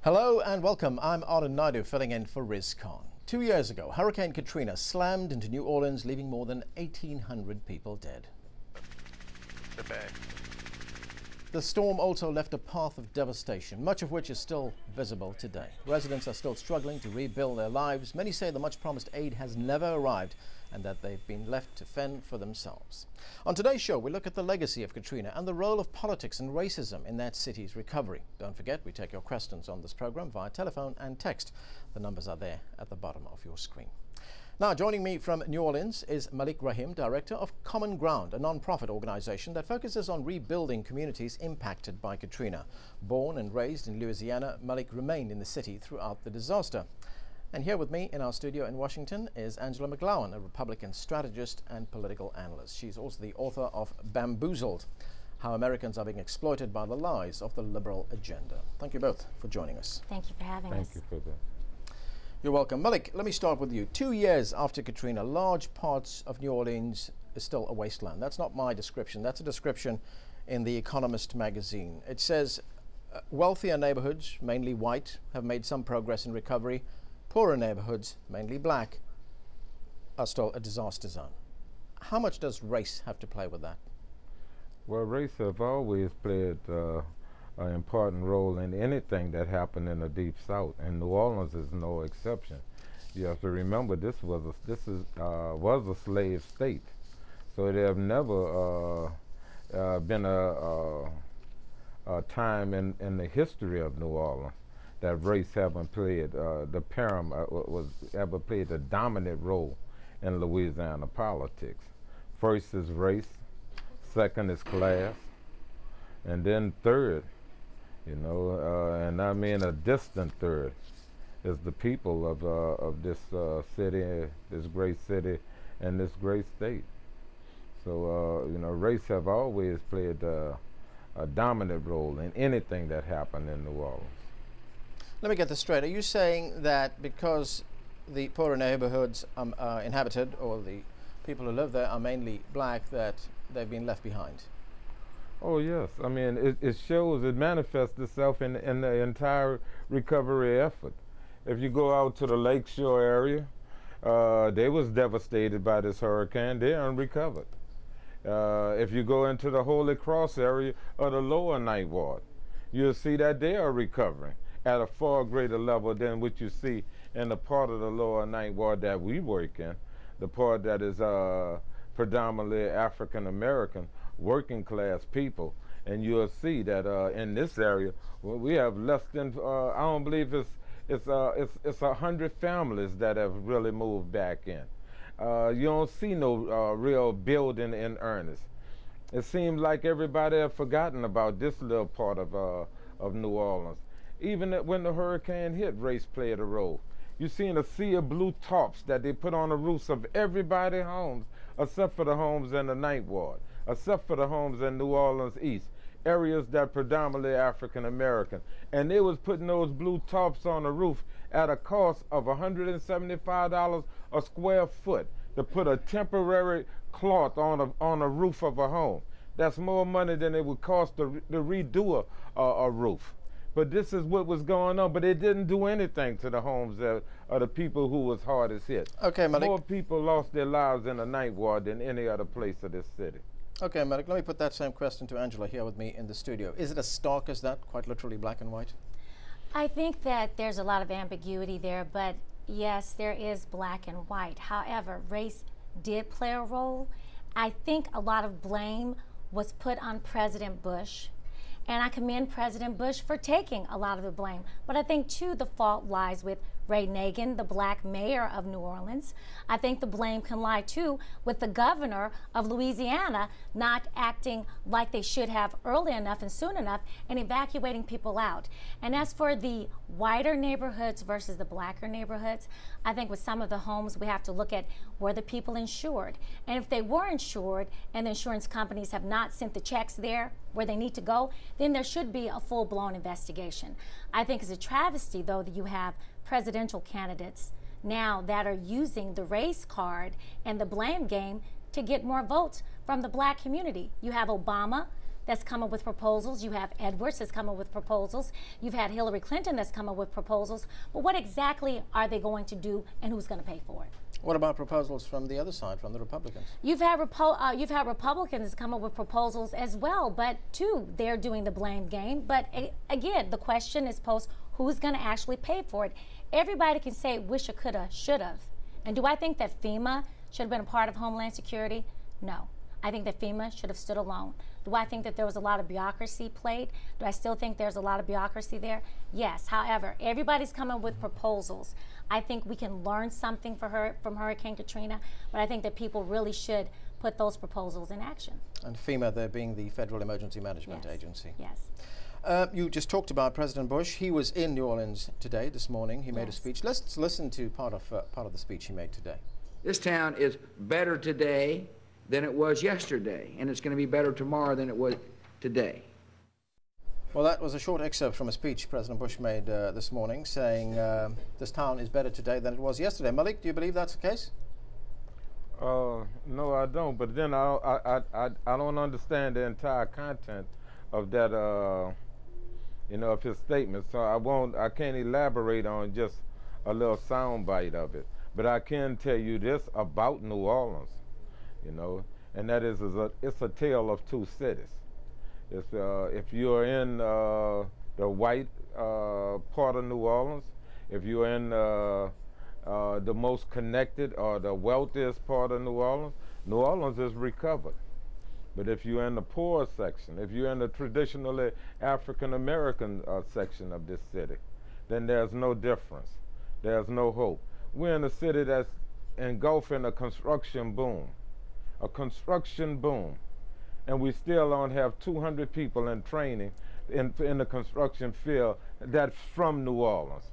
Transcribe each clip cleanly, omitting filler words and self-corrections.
Hello and welcome. I'm Arden Naidu filling in for Riz Khan. 2 years ago, Hurricane Katrina slammed into New Orleans, leaving more than 1,800 people dead. The storm also left a path of devastation, much of which is still visible today. Residents are still struggling to rebuild their lives. Many say the much-promised aid has never arrived and that they've been left to fend for themselves. On today's show, we look at the legacy of Katrina and the role of politics and racism in that city's recovery. Don't forget, we take your questions on this program via telephone and text. The numbers are there at the bottom of your screen. Now, joining me from New Orleans is Malik Rahim, director of Common Ground, a non-profit organization that focuses on rebuilding communities impacted by Katrina. Born and raised in Louisiana, Malik remained in the city throughout the disaster. And here with me in our studio in Washington is Angela McGlowan, a Republican strategist and political analyst. She's also the author of Bamboozled: How Americans Are Being Exploited by the Lies of the Liberal Agenda. Thank you both for joining us. Thank you for having us. Thank you for that. You're welcome. Malik, let me start with you. 2 years after Katrina, large parts of New Orleans is still a wasteland. That's not my description. That's a description in The Economist magazine. It says wealthier neighborhoods, mainly white, have made some progress in recovery. Poorer neighborhoods, mainly black, are still a disaster zone. How much does race have to play with that? Well, race have always played an important role in anything that happened in the Deep South, and New Orleans is no exception. You have to remember this was a slave state, so there have never been a time in the history of New Orleans that race haven't played ever played a dominant role in Louisiana politics. First is race, second is class, and then third, and I mean a distant third, is the people of this city, this great city, and this great state. So, race have always played a dominant role in anything that happened in New Orleans. Let me get this straight. Are you saying that because the poorer neighborhoods are inhabited, or the people who live there are mainly black, that they've been left behind? Oh yes, I mean it shows, it manifests itself in the entire recovery effort. If you go out to the Lakeshore area, they was devastated by this hurricane. They unrecovered. If you go into the Holy Cross area or the Lower Ninth Ward, you'll see that they are recovering at a far greater level than what you see in the part of the Lower Ninth Ward that we work in, the part that is predominantly African American, working class people. And you'll see that in this area we have less than I don't believe it's 100 families that have really moved back in. You don't see no real building in earnest. It seems like everybody have forgotten about this little part of New Orleans. Even when the hurricane hit, race played a role. You seen a sea of blue tops that they put on the roofs of everybody's homes, except for the homes in the Ninth Ward, except for the homes in New Orleans East, areas that predominantly African American. And they was putting those blue tops on the roof at a cost of $175 a square foot to put a temporary cloth on a roof of a home. That's more money than it would cost to redo a roof. But this is what was going on. But it didn't do anything to the homes of the people who was hardest hit. Okay, Malik. More people lost their lives in the Ninth Ward than any other place of this city. Okay, Malik, let me put that same question to Angela here with me in the studio. Is it as stark as that, quite literally black and white? I think that there's a lot of ambiguity there, but yes, there is black and white. However, race did play a role. I think a lot of blame was put on President Bush. And I commend President Bush for taking a lot of the blame. But I think, too, the fault lies with Ray Nagin, the black mayor of New Orleans. I think the blame can lie, too, with the governor of Louisiana not acting like they should have early enough and soon enough and evacuating people out. And as for the whiter neighborhoods versus the blacker neighborhoods, I think with some of the homes we have to look at, were the people insured? And if they were insured and the insurance companies have not sent the checks there where they need to go, then there should be a full-blown investigation. I think it's a travesty, though, that you have presidential candidates now that are using the race card and the blame game to get more votes from the black community. You have Obama that's come up with proposals. You have Edwards that's come up with proposals. You've had Hillary Clinton that's come up with proposals. But what exactly are they going to do, and who's going to pay for it? What about proposals from the other side, from the Republicans? You've had Republicans come up with proposals as well, but too, they're doing the blame game. But again, the question is posed, who's going to actually pay for it? Everybody can say woulda, coulda, shoulda. And do I think that FEMA should have been a part of Homeland Security? No. I think that FEMA should have stood alone. Do I think that there was a lot of bureaucracy played? Do I still think there's a lot of bureaucracy there? Yes. However, everybody's coming with proposals. I think we can learn something from Hurricane Katrina, but I think that people really should put those proposals in action. And FEMA, there being the Federal Emergency Management Agency. Yes. You just talked about President Bush. He was in New Orleans today, this morning. He made a speech. Let's listen to part of the speech he made today. This town is better today than it was yesterday, and it's going to be better tomorrow than it was today. Well, that was a short excerpt from a speech President Bush made this morning, saying this town is better today than it was yesterday. Malik, do you believe that's the case? No, I don't. But then I don't understand the entire content of that, of his statement. So I can't elaborate on just a little sound bite of it. But I can tell you this about New Orleans, and that is it's a tale of two cities. It's, if you're in the white part of New Orleans, if you're in the most connected or the wealthiest part of New Orleans is recovered. But if you're in the poor section, if you're in the traditionally African-American section of this city, then there's no difference. There's no hope. We're in a city that's engulfing a construction boom. And we still don't have 200 people in training in the construction field that's from New Orleans.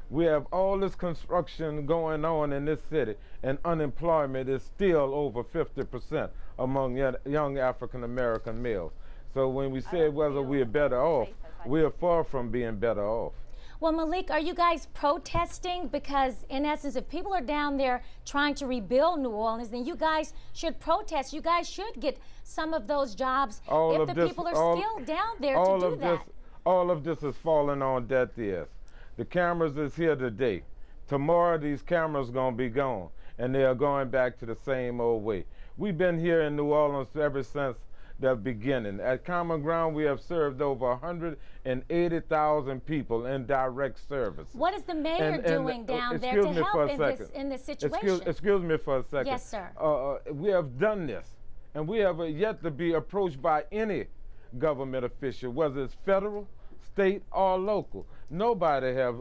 We have all this construction going on in this city, and unemployment is still over 50% among young African-American males. So when we say whether we're better off, we are far from being better off. Well, Malik, are you guys protesting? Because in essence, if people are down there trying to rebuild New Orleans, then you guys should protest. You guys should get some of those jobs if the people are still down there to do that. All of this is falling on deaf ears. The cameras is here today. Tomorrow these cameras gonna be gone, and they are going back to the same old way. We've been here in New Orleans ever since the beginning. At Common Ground, we have served over 180,000 people in direct service. What is the mayor doing down there to help in this situation? Excuse me for a second. Yes, sir. We have done this, and we have yet to be approached by any government official, whether it's federal, state, or local. Nobody have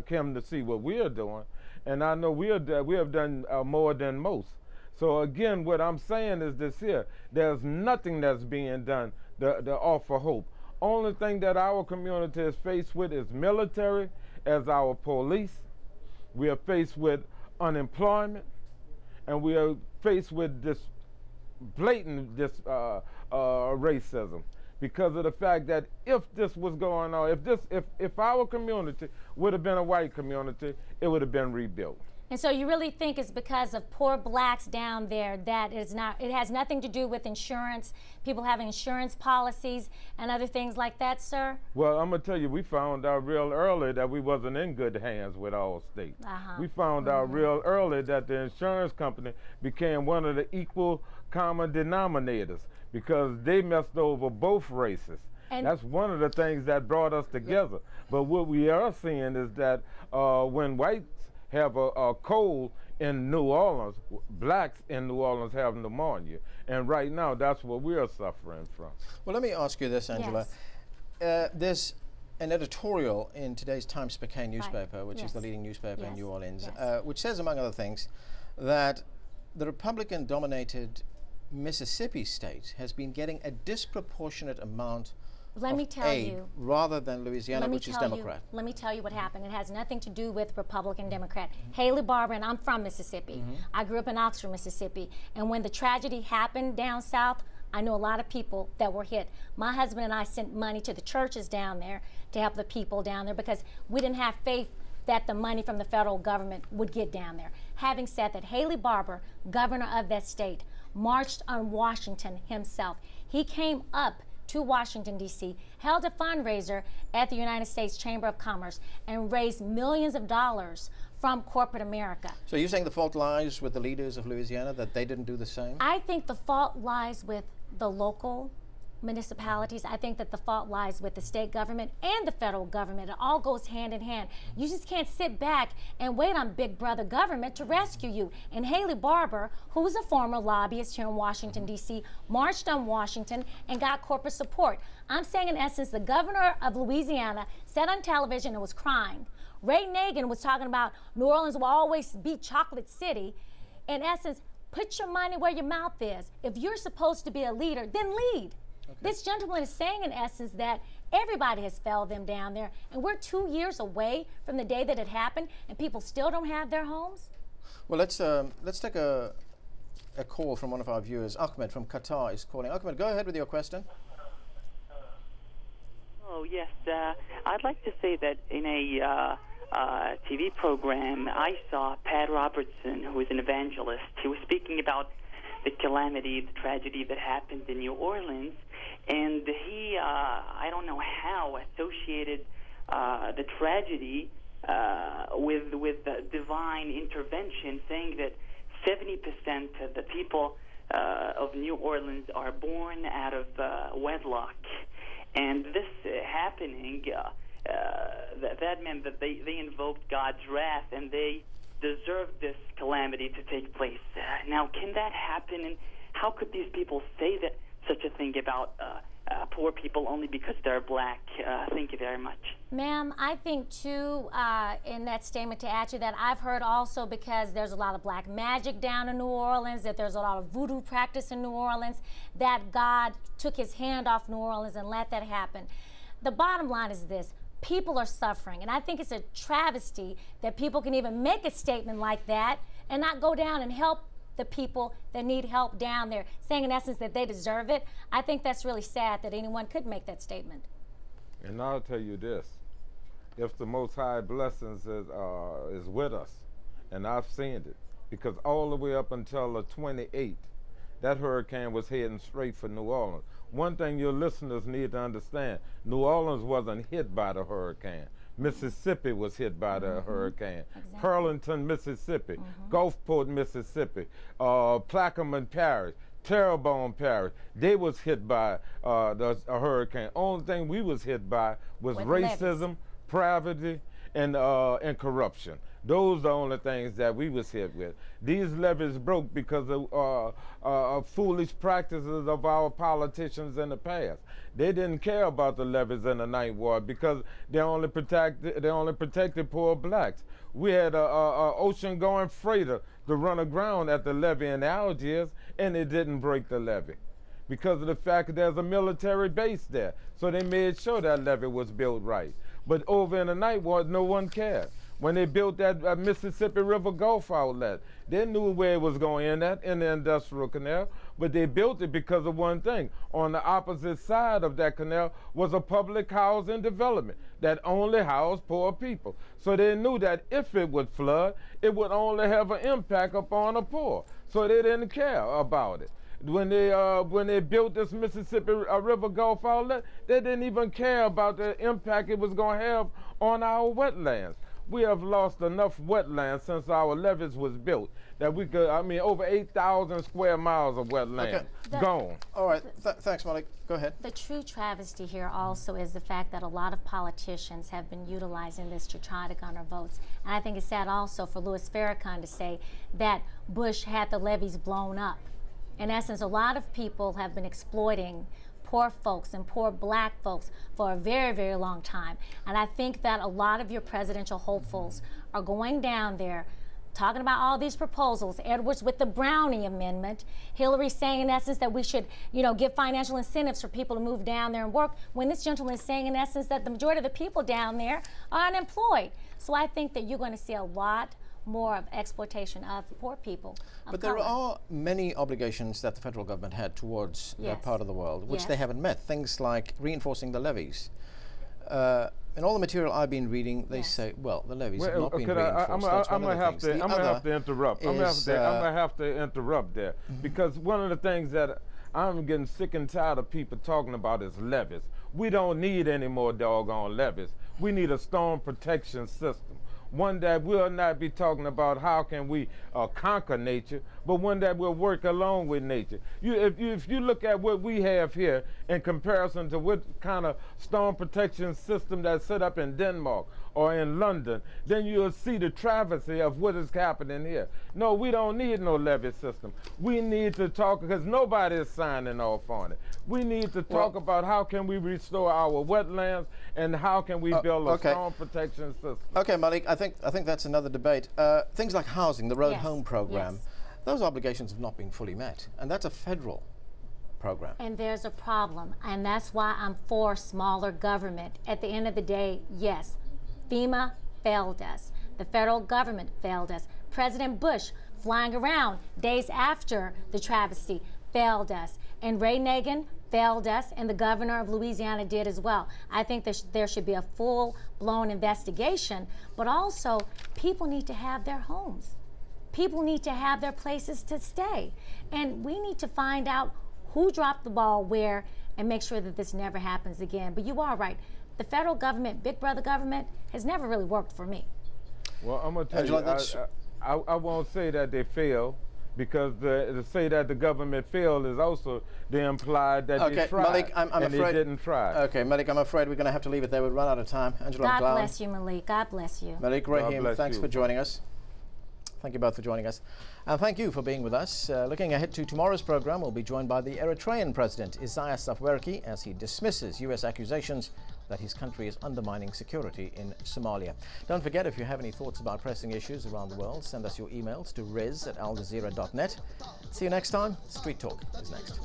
come to see what we are doing, and I know we have done more than most. So again, what I'm saying is this here: there's nothing that's being done to offer hope. Only thing that our community is faced with is military as our police. We are faced with unemployment, and we are faced with this blatant racism, because of the fact that if this was going on, if our community would have been a white community, it would have been rebuilt. And so you really think it's because of poor blacks down there that it has nothing to do with insurance, people having insurance policies and other things like that, sir? Well, I'm going to tell you, we found out real early that we wasn't in good hands with Allstate. We found out real early that the insurance company became one of the equal common denominators, because they messed over both races. And that's one of the things that brought us together. But what we are seeing is that when whites have a cold in New Orleans, blacks in New Orleans have pneumonia. And right now, that's what we are suffering from. Well, let me ask you this, Angela. Yes. There's an editorial in today's Times-Picayune newspaper, which is the leading newspaper in New Orleans, which says, among other things, that the Republican-dominated Mississippi state has been getting a disproportionate amount of aid rather than Louisiana, which is Democrat. Let me tell you what happened. It has nothing to do with Republican, Democrat. Haley Barbour, and I'm from Mississippi. I grew up in Oxford, Mississippi. And when the tragedy happened down south, I know a lot of people that were hit. My husband and I sent money to the churches down there to help the people down there, because we didn't have faith that the money from the federal government would get down there. Having said that, Haley Barbour, governor of that state, marched on Washington himself. He came up to Washington, D.C., held a fundraiser at the United States Chamber of Commerce and raised millions of dollars from corporate America. So you're saying the fault lies with the leaders of Louisiana, that they didn't do the same? I think the fault lies with the local municipalities. I think that the fault lies with the state government and the federal government. It all goes hand in hand. You just can't sit back and wait on big brother government to rescue you. And Haley Barbour, who is a former lobbyist here in Washington, D.C., marched on Washington and got corporate support. I'm saying, in essence, the governor of Louisiana said on television and was crying. Ray Nagin was talking about New Orleans will always be Chocolate City. In essence, put your money where your mouth is. If you're supposed to be a leader, then lead. Okay. This gentleman is saying, in essence, that everybody has failed them down there, and we're 2 years away from the day that it happened, and people still don't have their homes. Well, let's take a call from one of our viewers. Ahmed from Qatar is calling. Ahmed, go ahead with your question. Oh, yes. I'd like to say that in a TV program, I saw Pat Robertson, who is an evangelist. He was speaking about the calamity, the tragedy that happened in New Orleans, and he, I don't know how, associated the tragedy with the divine intervention, saying that 70% of the people of New Orleans are born out of wedlock. And this happening, that meant that they invoked God's wrath, and they deserved this calamity to take place. Now, can that happen? And how could these people say that such a thing about poor people only because they're black? Thank you very much. Ma'am, I think, too, in that statement to add to that, I've heard also, because there's a lot of black magic down in New Orleans, that there's a lot of voodoo practice in New Orleans, that God took his hand off New Orleans and let that happen. The bottom line is this. People are suffering, and I think it's a travesty that people can even make a statement like that and not go down and help the people that need help down there, saying in essence that they deserve it. I think that's really sad that anyone could make that statement. And I'll tell you this, if the Most High blessings is with us, and I've seen it, because all the way up until the 28th, that hurricane was heading straight for New Orleans. One thing your listeners need to understand, New Orleans wasn't hit by the hurricane. Mississippi was hit by the hurricane. Exactly. Pearlington, Mississippi, Gulfport, Mississippi, Plaquemine Parish, Terrebonne Parish, they was hit by a hurricane. Only thing we was hit by was racism, poverty, and corruption. Those are the only things that we was hit with. These levees broke because of foolish practices of our politicians in the past. They didn't care about the levees in the Ninth Ward because they only protected poor blacks. We had a ocean-going freighter to run aground at the levee in Algiers, and it didn't break the levee because of the fact that there's a military base there. So they made sure that levee was built right. But over in the Ninth Ward, no one cared. When they built that Mississippi River Gulf outlet, they knew where it was going in the industrial canal, but they built it because of one thing. On the opposite side of that canal was a public housing development that only housed poor people. So they knew that if it would flood, it would only have an impact upon the poor. So they didn't care about it. When they built this Mississippi River Gulf outlet, they didn't even care about the impact it was going to have on our wetlands. We have lost enough wetlands since our levees was built that we could, over 8,000 square miles of wetland gone. All right, thanks, Malik. Go ahead. The true travesty here also is the fact that a lot of politicians have been utilizing this to try to garner votes. And I think it's sad also for Louis Farrakhan to say that Bush had the levees blown up. In essence, a lot of people have been exploiting poor folks and poor black folks for a very, very long time. And I think that a lot of your presidential hopefuls are going down there talking about all these proposals. Edwards with the Brownie Amendment. Hillary saying in essence that we should, give financial incentives for people to move down there and work, when this gentleman is saying in essence that the majority of the people down there are unemployed. So I think that you're going to see a lot more of exploitation of poor people. But there are many obligations that the federal government had towards that part of the world, which they haven't met. Things like reinforcing the levees. In all the material I've been reading, they say, well, the levees have not been reinforced. I'm going to have to interrupt. I'm going to have to interrupt there because one of the things that I'm getting sick and tired of people talking about is levees. We don't need any more doggone levees. We need a storm protection system. One that will not be talking about how can we conquer nature, but one that will work along with nature. If you look at what we have here in comparison to what kind of storm protection system that's set up in Denmark or in London, then you'll see the travesty of what is happening here. No, we don't need no levee system. We need to talk, because nobody is signing off on it. We need to talk about how can we restore our wetlands and how can we build a storm protection system. Okay, Malik, I think that's another debate. Things like housing, the Road Home program, those obligations have not been fully met, and that's a federal program. And there's a problem, and that's why I'm for smaller government. At the end of the day, yes, FEMA failed us. The federal government failed us. President Bush, flying around days after the travesty, failed us. And Ray Nagin failed us, and the governor of Louisiana did as well. I think there should be a full-blown investigation, but also people need to have their homes. People need to have their places to stay. And we need to find out who dropped the ball where and make sure that this never happens again. But you are right. The federal government, big brother government, has never really worked for me. Well, I'm going to tell you, I won't say that they failed, because to say that the government failed is also the implied that they tried, Malik, I'm and afraid, they didn't try. Okay, Malik, I'm afraid we're going to have to leave it there. We've run out of time. Angela God McLeod. bless you, Malik. God bless you. Malik Rahim, thanks you. for joining us. Thank you both for joining us. And thank you for being with us. Looking ahead to tomorrow's program, we'll be joined by the Eritrean President, Isaias Afwerki, as he dismisses U.S. accusations that his country is undermining security in Somalia. Don't forget, if you have any thoughts about pressing issues around the world, send us your emails to riz@aljazeera.net. See you next time. Street Talk is next.